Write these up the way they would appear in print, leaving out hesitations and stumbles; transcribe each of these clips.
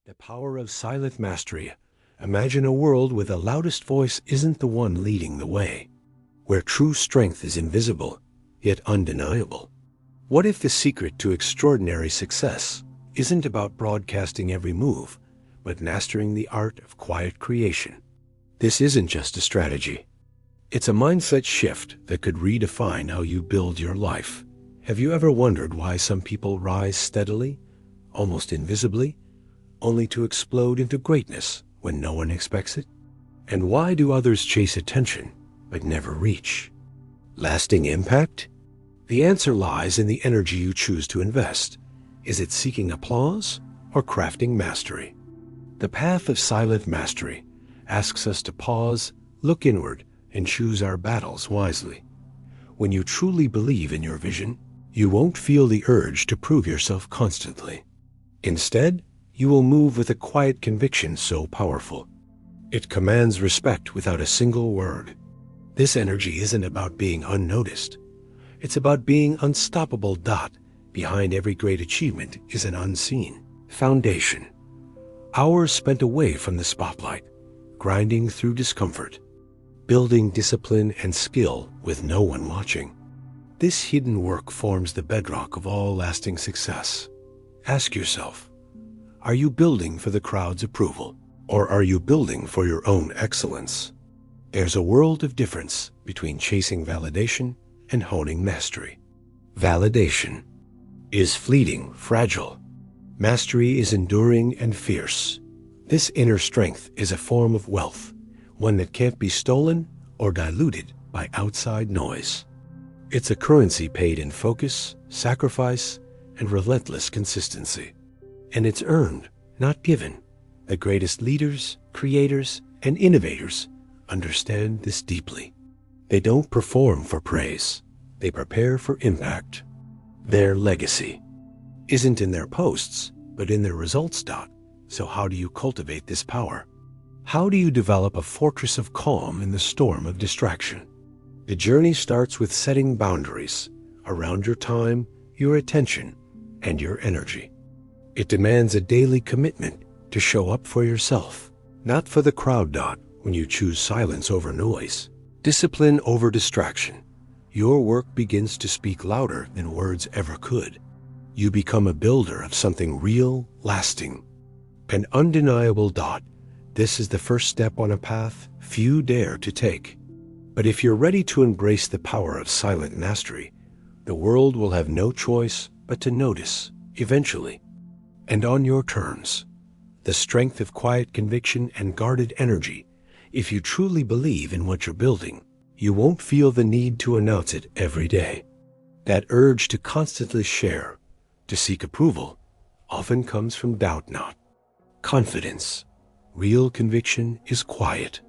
The power of silent mastery. Imagine a world where the loudest voice isn't the one leading the way, where true strength is invisible, yet undeniable. What if the secret to extraordinary success isn't about broadcasting every move, but mastering the art of quiet creation? This isn't just a strategy. It's a mindset shift that could redefine how you build your life. Have you ever wondered why some people rise steadily, almost invisibly, only to explode into greatness when no one expects it? And why do others chase attention but never reach lasting impact? The answer lies in the energy you choose to invest. Is it seeking applause or crafting mastery? The path of silent mastery asks us to pause, look inward, and choose our battles wisely. When you truly believe in your vision, you won't feel the urge to prove yourself constantly. Instead, you will move with a quiet conviction so powerful. It commands respect without a single word. This energy isn't about being unnoticed. It's about being unstoppable. Behind every great achievement is an unseen foundation. Hours spent away from the spotlight, grinding through discomfort, building discipline and skill with no one watching. This hidden work forms the bedrock of all lasting success. Ask yourself, are you building for the crowd's approval, or are you building for your own excellence? There's a world of difference between chasing validation and honing mastery. Validation is fleeting, fragile. Mastery is enduring and fierce. This inner strength is a form of wealth, one that can't be stolen or diluted by outside noise. It's a currency paid in focus, sacrifice, and relentless consistency. And it's earned, not given. The greatest leaders, creators, and innovators understand this deeply. They don't perform for praise. They prepare for impact. Their legacy isn't in their posts, but in their results. So how do you cultivate this power? How do you develop a fortress of calm in the storm of distraction? The journey starts with setting boundaries around your time, your attention, and your energy. It demands a daily commitment to show up for yourself, not for the crowd. When you choose silence over noise, discipline over distraction, your work begins to speak louder than words ever could. You become a builder of something real, lasting, and undeniable. This is the first step on a path few dare to take. But if you're ready to embrace the power of silent mastery, the world will have no choice but to notice, eventually, and on your terms. The strength of quiet conviction and guarded energy. If you truly believe in what you're building, you won't feel the need to announce it every day. That urge to constantly share, to seek approval, often comes from doubt, not confidence. Real conviction is quiet.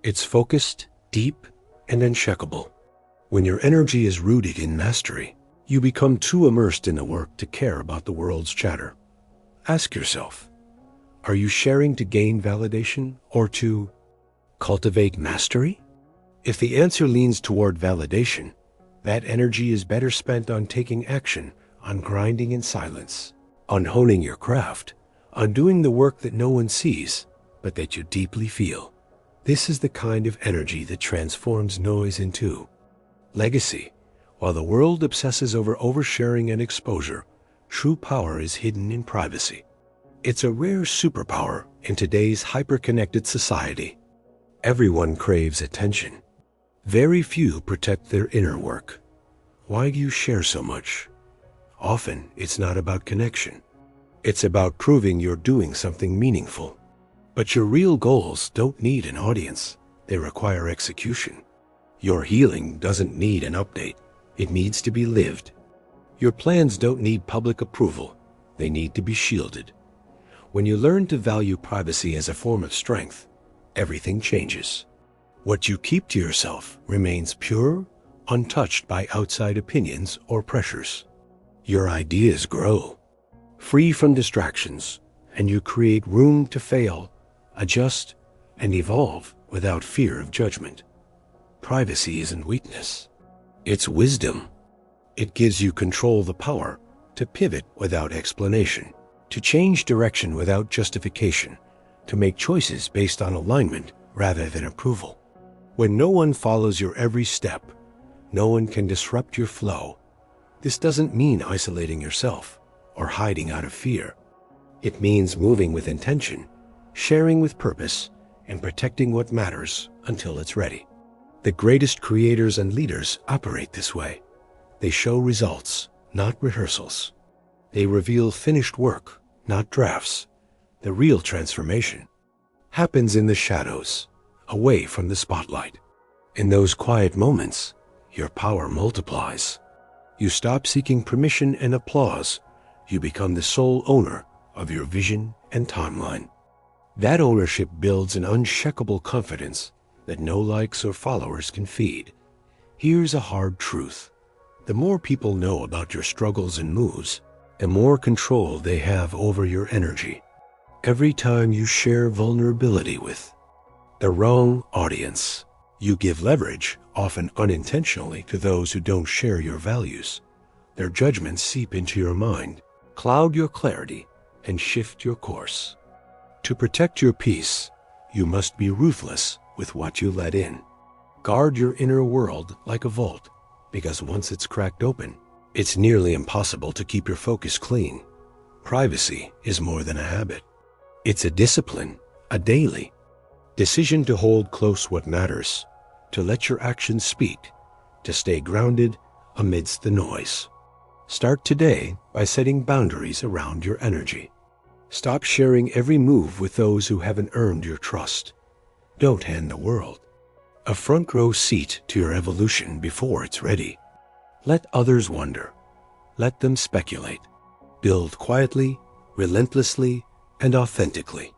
It's focused, deep, and unshakable. When your energy is rooted in mastery, you become too immersed in the work to care about the world's chatter. Ask yourself, are you sharing to gain validation or to cultivate mastery? If the answer leans toward validation, that energy is better spent on taking action, on grinding in silence, on honing your craft, on doing the work that no one sees, but that you deeply feel. This is the kind of energy that transforms noise into legacy. While the world obsesses over oversharing and exposure, true power is hidden in privacy. It's a rare superpower in today's hyper-connected society. Everyone craves attention. Very few protect their inner work. Why do you share so much? Often, it's not about connection. It's about proving you're doing something meaningful. But your real goals don't need an audience. They require execution. Your healing doesn't need an update. It needs to be lived. Your plans don't need public approval. They need to be shielded. When you learn to value privacy as a form of strength, everything changes. What you keep to yourself remains pure, untouched by outside opinions or pressures. Your ideas grow, free from distractions, and you create room to fail, adjust, and evolve without fear of judgment. Privacy isn't weakness. It's wisdom. It gives you control, the power to pivot without explanation, to change direction without justification, to make choices based on alignment rather than approval. When no one follows your every step, no one can disrupt your flow. This doesn't mean isolating yourself or hiding out of fear. It means moving with intention, sharing with purpose, and protecting what matters until it's ready. The greatest creators and leaders operate this way. They show results, not rehearsals. They reveal finished work, not drafts. The real transformation happens in the shadows, away from the spotlight. In those quiet moments, your power multiplies. You stop seeking permission and applause. You become the sole owner of your vision and timeline. That ownership builds an unshakable confidence that no likes or followers can feed. Here's a hard truth. The more people know about your struggles and moves, the more control they have over your energy. Every time you share vulnerability with the wrong audience, you give leverage, often unintentionally, to those who don't share your values. Their judgments seep into your mind, cloud your clarity, and shift your course. To protect your peace, you must be ruthless with what you let in. Guard your inner world like a vault, because once it's cracked open, it's nearly impossible to keep your focus clean. Privacy is more than a habit. It's a discipline, a daily decision to hold close what matters, to let your actions speak, to stay grounded amidst the noise. Start today by setting boundaries around your energy. Stop sharing every move with those who haven't earned your trust. Don't hand the world a front row seat to your evolution before it's ready. Let others wonder. Let them speculate. Build quietly, relentlessly, and authentically.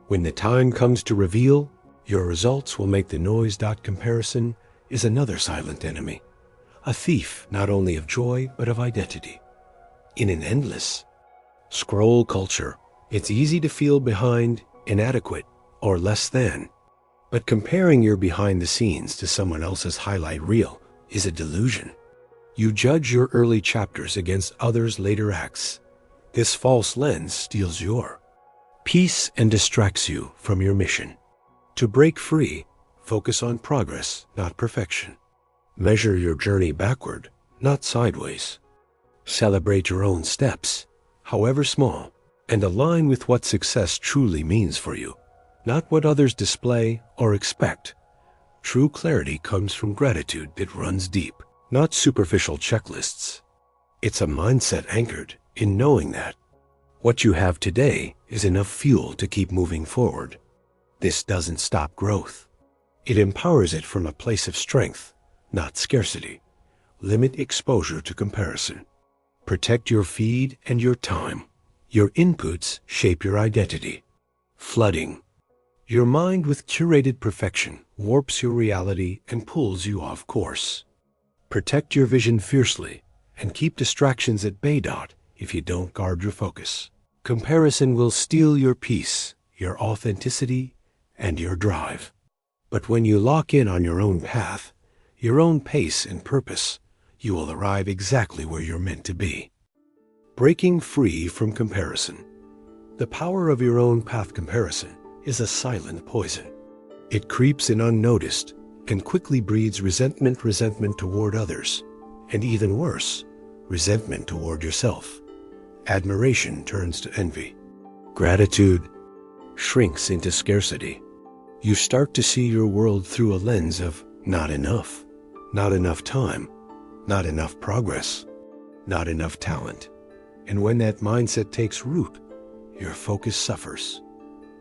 When the time comes to reveal, your results will make the noise. Comparison is another silent enemy, a thief not only of joy but of identity. In an endless scroll culture, it's easy to feel behind, inadequate, or less than. But comparing your behind the scenes to someone else's highlight reel is a delusion. You judge your early chapters against others' later acts. This false lens steals your peace and distracts you from your mission. To break free, focus on progress, not perfection. Measure your journey backward, not sideways. Celebrate your own steps, however small, and align with what success truly means for you, not what others display or expect. True clarity comes from gratitude that runs deep, not superficial checklists. It's a mindset anchored in knowing that what you have today is enough fuel to keep moving forward. This doesn't stop growth. It empowers it from a place of strength, not scarcity. Limit exposure to comparison. Protect your feed and your time. Your inputs shape your identity. Flooding your mind with curated perfection warps your reality and pulls you off course. Protect your vision fiercely and keep distractions at bay. If you don't guard your focus, comparison will steal your peace, your authenticity, and your drive. But when you lock in on your own path, your own pace and purpose, you will arrive exactly where you're meant to be. Breaking free from comparison. The power of your own path. Comparison is a silent poison. It creeps in unnoticed and quickly breeds resentment toward others, and even worse, resentment toward yourself. Admiration turns to envy. Gratitude shrinks into scarcity. You start to see your world through a lens of not enough time, not enough progress, not enough talent. And when that mindset takes root, your focus suffers,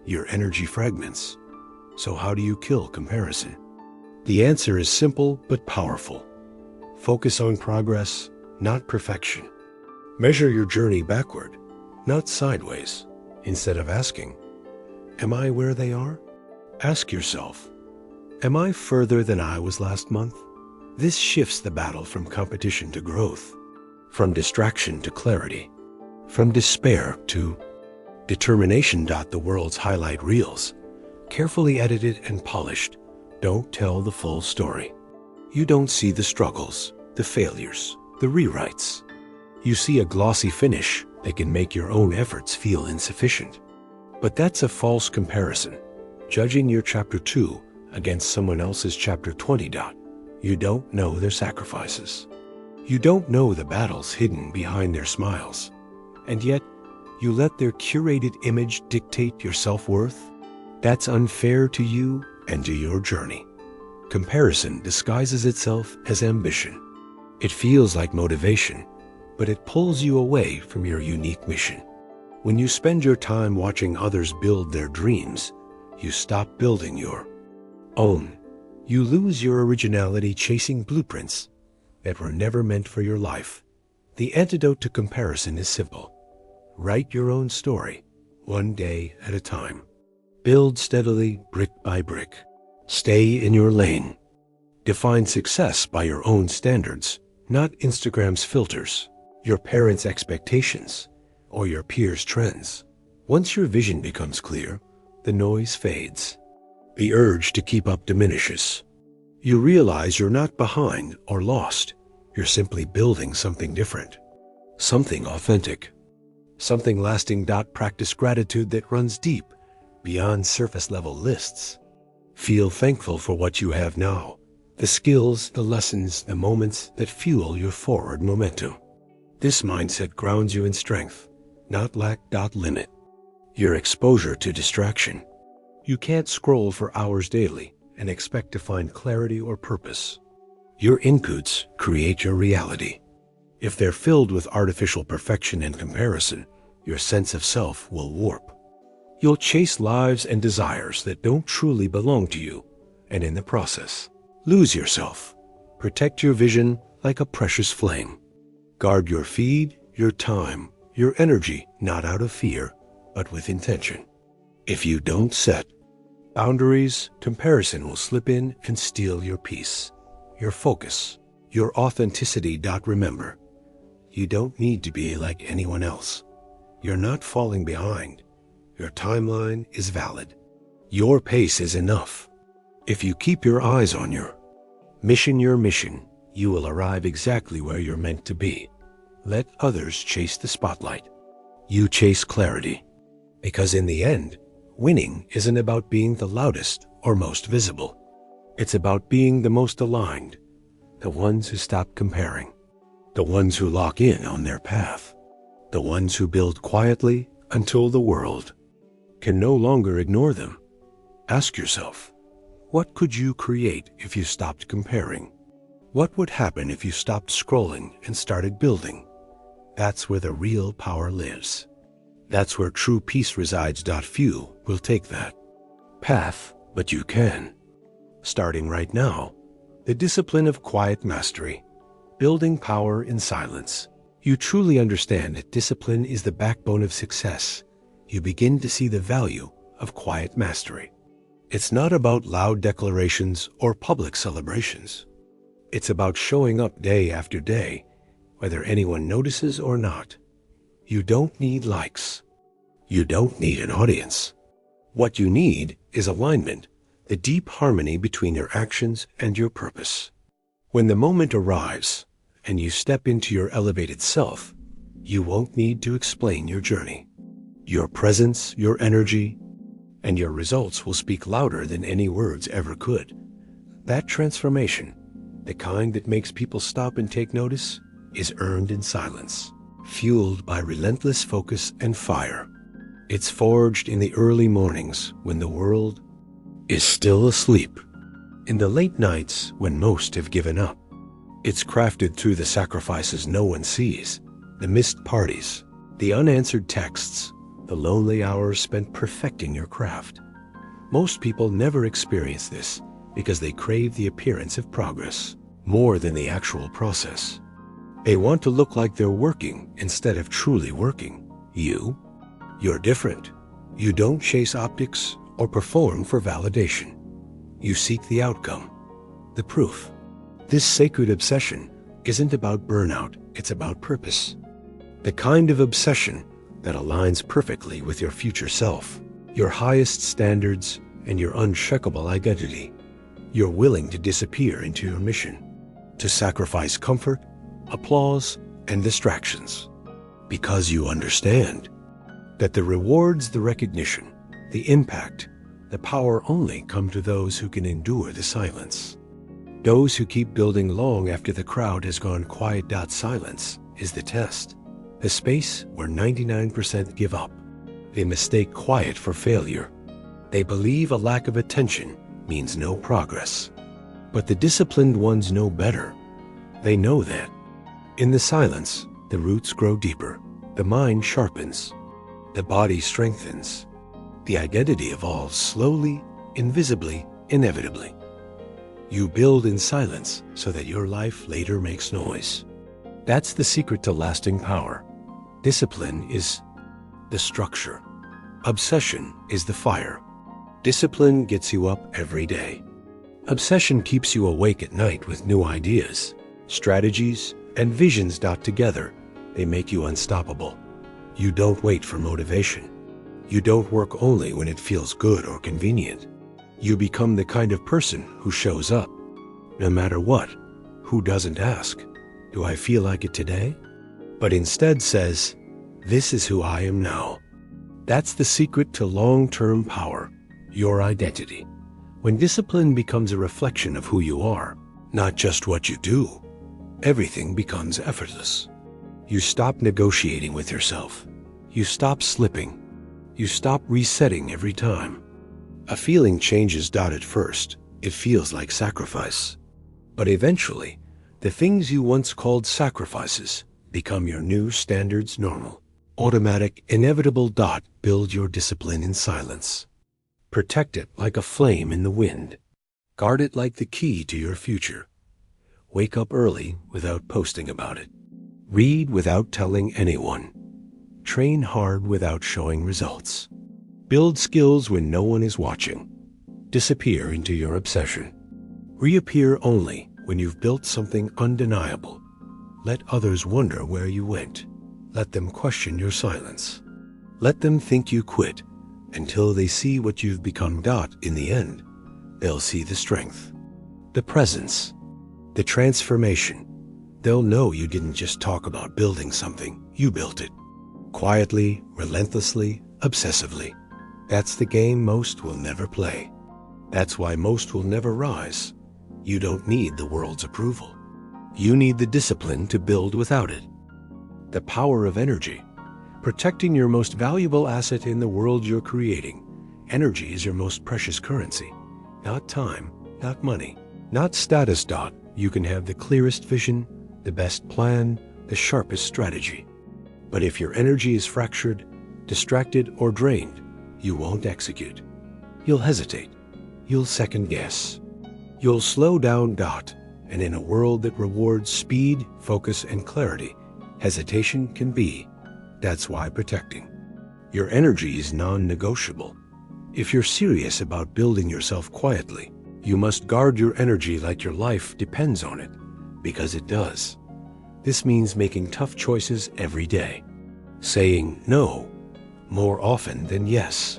your energy fragments. So how do you kill comparison? The answer is simple but powerful. Focus on progress, not perfection. Measure your journey backward, not sideways. Instead of asking, "Am I where they are?" ask yourself, "Am I further than I was last month?" This shifts the battle from competition to growth, from distraction to clarity, from despair to determination. The world's highlight reels, carefully edited and polished, don't tell the full story. You don't see the struggles, the failures, the rewrites. You see a glossy finish They can make your own efforts feel insufficient. But that's a false comparison. Judging your chapter 2 against someone else's chapter 20. You don't know their sacrifices. You don't know the battles hidden behind their smiles. And yet, you let their curated image dictate your self-worth? That's unfair to you and to your journey. Comparison disguises itself as ambition. It feels like motivation, but it pulls you away from your unique mission. When you spend your time watching others build their dreams, you stop building your own. You lose your originality chasing blueprints that were never meant for your life. The antidote to comparison is simple. Write your own story, one day at a time. Build steadily, brick by brick. Stay in your lane. Define success by your own standards, not Instagram's filters, your parents' expectations, or your peers' trends. Once your vision becomes clear, the noise fades. The urge to keep up diminishes. You realize you're not behind or lost. You're simply building something different, something authentic, something lasting. Practice gratitude that runs deep, beyond surface-level lists. Feel thankful for what you have now, the skills, the lessons, the moments that fuel your forward momentum. This mindset grounds you in strength, not lack. Limit your exposure to distraction. You can't scroll for hours daily and expect to find clarity or purpose. Your inputs create your reality. If they're filled with artificial perfection and comparison, your sense of self will warp. You'll chase lives and desires that don't truly belong to you, and in the process, lose yourself. Protect your vision like a precious flame. Guard your feed, your time, your energy, not out of fear, but with intention. If you don't set boundaries, comparison will slip in and steal your peace, your focus, your authenticity. Remember, you don't need to be like anyone else. You're not falling behind. Your timeline is valid. Your pace is enough. If you keep your eyes on your mission, you will arrive exactly where you're meant to be. Let others chase the spotlight. You chase clarity. Because in the end, winning isn't about being the loudest or most visible. It's about being the most aligned, the ones who stop comparing, the ones who lock in on their path, the ones who build quietly until the world can no longer ignore them. Ask yourself, what could you create if you stopped comparing? What would happen if you stopped scrolling and started building? That's where the real power lives. That's where true peace resides. Few will take that path, but you can. Starting right now, the discipline of quiet mastery, building power in silence. You truly understand that discipline is the backbone of success. You begin to see the value of quiet mastery. It's not about loud declarations or public celebrations. It's about showing up day after day, whether anyone notices or not. You don't need likes. You don't need an audience. What you need is alignment, the deep harmony between your actions and your purpose. When the moment arrives and you step into your elevated self, you won't need to explain your journey. Your presence, your energy, and your results will speak louder than any words ever could. That transformation, the kind that makes people stop and take notice, is earned in silence, fueled by relentless focus and fire. It's forged in the early mornings when the world is still asleep, in the late nights when most have given up. It's crafted through the sacrifices no one sees, the missed parties, the unanswered texts, the lonely hours spent perfecting your craft. Most people never experience this because they crave the appearance of progress more than the actual process. They want to look like they're working instead of truly working. You're different. You don't chase optics or perform for validation. You seek the outcome, the proof. This sacred obsession isn't about burnout, it's about purpose. The kind of obsession that aligns perfectly with your future self, your highest standards, and your unshakable identity. You're willing to disappear into your mission, to sacrifice comfort, applause, and distractions. Because you understand that the rewards, the recognition, the impact, the power only come to those who can endure the silence. Those who keep building long after the crowd has gone quiet. Silence is the test, the space where 99% give up. They mistake quiet for failure. They believe a lack of attention means no progress. But the disciplined ones know better. They know that in the silence, the roots grow deeper, the mind sharpens, the body strengthens, the identity evolves slowly, invisibly, inevitably. You build in silence so that your life later makes noise. That's the secret to lasting power. Discipline is the structure. Obsession is the fire. Discipline gets you up every day. Obsession keeps you awake at night with new ideas, strategies, and visions. Together, they make you unstoppable. You don't wait for motivation. You don't work only when it feels good or convenient. You become the kind of person who shows up, no matter what, who doesn't ask, "Do I feel like it today?" but instead says, "This is who I am now." That's the secret to long-term power, your identity. When discipline becomes a reflection of who you are, not just what you do, everything becomes effortless. You stop negotiating with yourself. You stop slipping. You stop resetting every time. A feeling changes. At first, it feels like sacrifice. But eventually, the things you once called sacrifices become your new standards, normal, automatic, inevitable. Build your discipline in silence. Protect it like a flame in the wind. Guard it like the key to your future. Wake up early without posting about it. Read without telling anyone. Train hard without showing results. Build skills when no one is watching. Disappear into your obsession. Reappear only when you've built something undeniable. Let others wonder where you went. Let them question your silence. Let them think you quit until they see what you've become. In the end, they'll see the strength, the presence, the transformation. They'll know you didn't just talk about building something, you built it. Quietly, relentlessly, obsessively. That's the game most will never play. That's why most will never rise. You don't need the world's approval. You need the discipline to build without it. The power of energy. Protecting your most valuable asset in the world you're creating. Energy is your most precious currency. Not time, not money, not status. You can have the clearest vision, the best plan, the sharpest strategy. But if your energy is fractured, distracted, or drained, you won't execute. You'll hesitate. You'll second guess. You'll slow down. And in a world that rewards speed, focus, and clarity, hesitation can be. That's why protecting your energy is non-negotiable. If you're serious about building yourself quietly, you must guard your energy like your life depends on it, because it does. This means making tough choices every day, saying no more often than yes,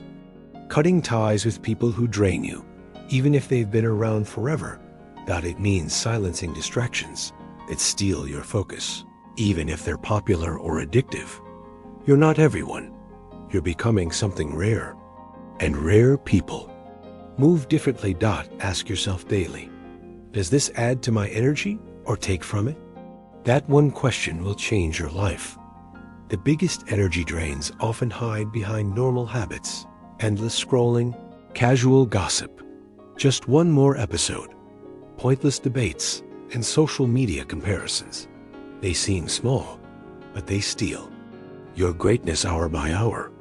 cutting ties with people who drain you, even if they've been around forever. It means silencing distractions that steal your focus, even if they're popular or addictive. You're not everyone. You're becoming something rare. And rare people move differently. Ask yourself daily, does this add to my energy or take from it? That one question will change your life. The biggest energy drains often hide behind normal habits, endless scrolling, casual gossip, just one more episode, pointless debates, and social media comparisons. They seem small, but they steal your greatness hour by hour.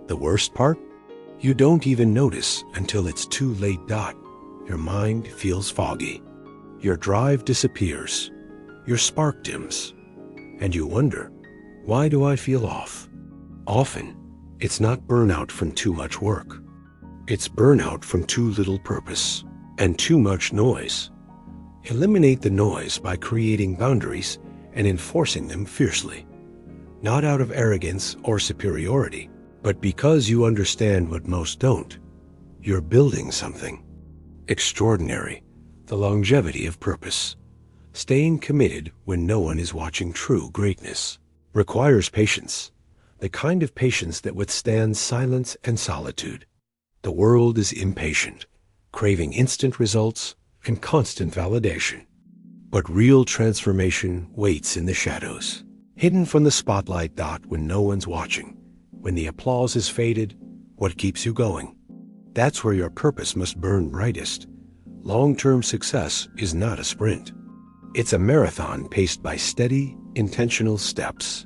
The worst part? You don't even notice until it's too late. Your mind feels foggy. Your drive disappears. Your spark dims. And you wonder, why do I feel off? Often, it's not burnout from too much work. It's burnout from too little purpose and too much noise. Eliminate the noise by creating boundaries and enforcing them fiercely. Not out of arrogance or superiority, but because you understand what most don't. You're building something extraordinary, the longevity of purpose. Staying committed when no one is watching, true greatness. requires patience, the kind of patience that withstands silence and solitude. The world is impatient, craving instant results and constant validation. But real transformation waits in the shadows, hidden from the spotlight when no one's watching. When the applause is faded, what keeps you going? That's where your purpose must burn brightest. Long-term success is not a sprint. It's a marathon paced by steady, intentional steps.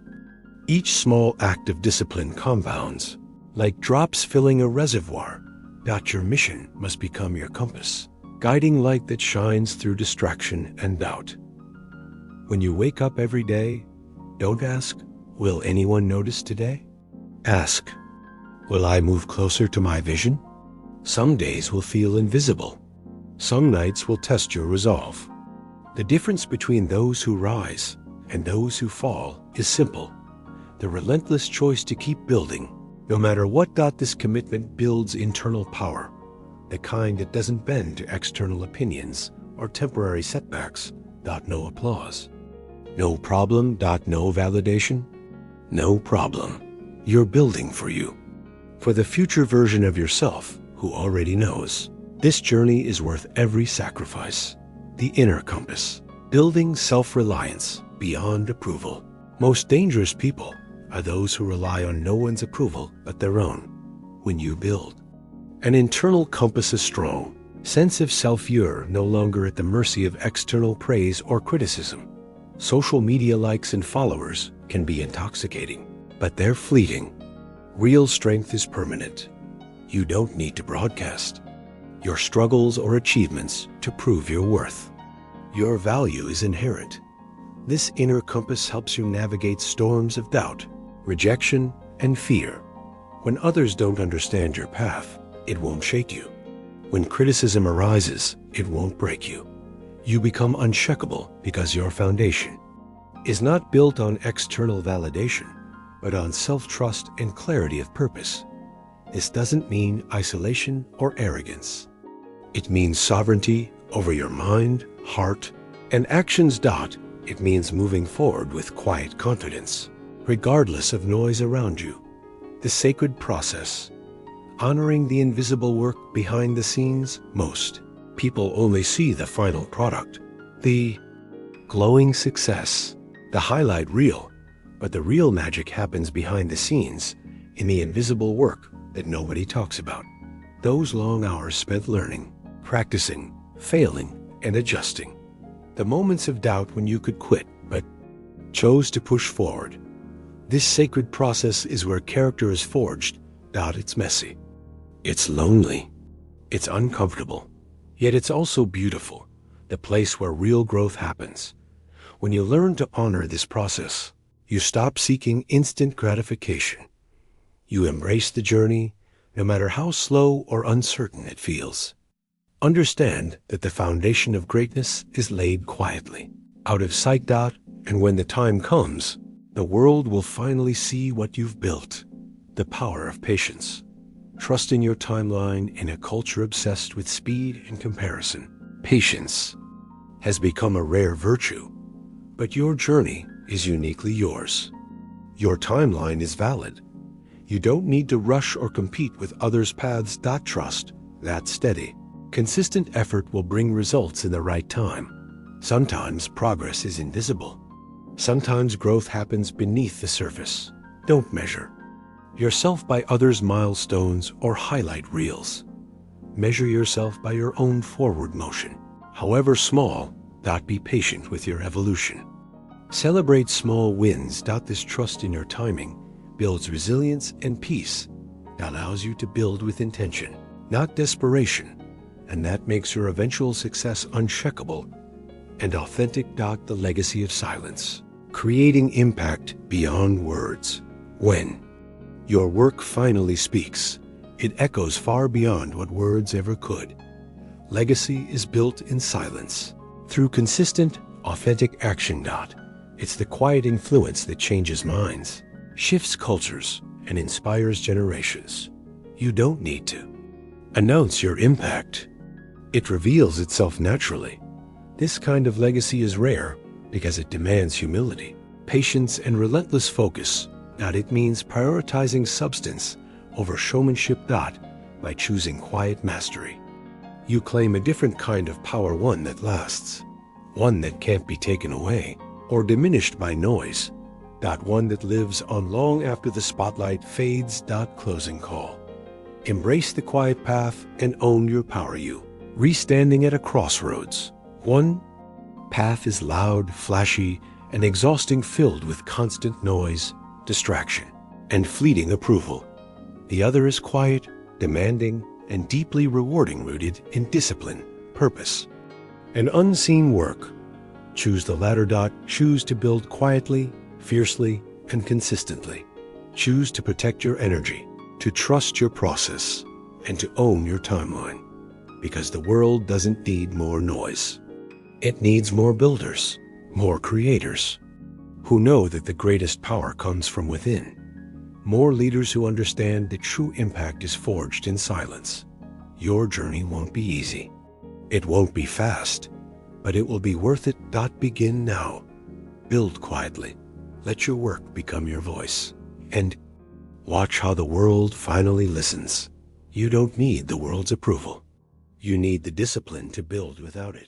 Each small act of discipline compounds, like drops filling a reservoir. Your mission must become your compass, guiding light that shines through distraction and doubt. When you wake up every day, don't ask, will anyone notice today? Ask, will I move closer to my vision? Some days will feel invisible. Some nights will test your resolve. The difference between those who rise and those who fall is simple. The relentless choice to keep building, no matter what. This commitment builds internal power, the kind that doesn't bend to external opinions or temporary setbacks. No applause. No problem. No validation. No problem. You're building for you, for the future version of yourself who already knows. This journey is worth every sacrifice. The inner compass, building self-reliance beyond approval. Most dangerous people are those who rely on no one's approval but their own. When you build, an internal compass is strong. Sense of self, you're no longer at the mercy of external praise or criticism. Social media likes and followers can be intoxicating, but they're fleeting. Real strength is permanent. You don't need to broadcast your struggles or achievements to prove your worth. Your value is inherent. This inner compass helps you navigate storms of doubt, rejection, and fear. When others don't understand your path, it won't shake you. When criticism arises, it won't break you. You become unshakable because your foundation is not built on external validation, but on self-trust and clarity of purpose. This doesn't mean isolation or arrogance. It means sovereignty over your mind, heart, and actions. It means moving forward with quiet confidence, regardless of noise around you. The sacred process, honoring the invisible work behind the scenes. Most people only see the final product, the glowing success, the highlight reel, but the real magic happens behind the scenes, in the invisible work that nobody talks about. Those long hours spent learning, practicing, failing, and adjusting. The moments of doubt when you could quit, but chose to push forward. This sacred process is where character is forged. It's messy. It's lonely. It's uncomfortable. Yet it's also beautiful, the place where real growth happens. When you learn to honor this process, you stop seeking instant gratification. You embrace the journey, no matter how slow or uncertain it feels. Understand that the foundation of greatness is laid quietly, out of sight. And when the time comes, the world will finally see what you've built. The power of patience. Trusting your timeline in a culture obsessed with speed and comparison. Patience has become a rare virtue, but your journey is uniquely yours. Your timeline is valid. You don't need to rush or compete with others' paths. Trust that steady, consistent effort will bring results in the right time. Sometimes progress is invisible. Sometimes growth happens beneath the surface. Don't measure yourself by others' milestones or highlight reels. Measure yourself by your own forward motion, however small. Be patient with your evolution. Celebrate small wins. This trust in your timing builds resilience and peace. Allows you to build with intention, not desperation, and that makes your eventual success unshakable and authentic. The legacy of silence, creating impact beyond words. When your work finally speaks, it echoes far beyond what words ever could. Legacy is built in silence, through consistent, authentic action. It's the quiet influence that changes minds, shifts cultures, and inspires generations. You don't need to announce your impact. It reveals itself naturally. This kind of legacy is rare because it demands humility, patience, and relentless focus. It means prioritizing substance over showmanship. By choosing quiet mastery, you claim a different kind of power, one that lasts, one that can't be taken away or diminished by noise. One that lives on long after the spotlight fades. Closing call. Embrace the quiet path and own your power. You standing at a crossroads. One path is loud, flashy, and exhausting, filled with constant noise, distraction, and fleeting approval. The other is quiet, demanding, and deeply rewarding, rooted in discipline, purpose, and unseen work. Choose the latter. Choose to build quietly, fiercely, and consistently. Choose to protect your energy, to trust your process, and to own your timeline. Because the world doesn't need more noise. It needs more builders, more creators, who know that the greatest power comes from within. More leaders who understand that true impact is forged in silence. Your journey won't be easy. It won't be fast, but it will be worth it. Begin now. Build quietly. Let your work become your voice. And watch how the world finally listens. You don't need the world's approval. You need the discipline to build without it.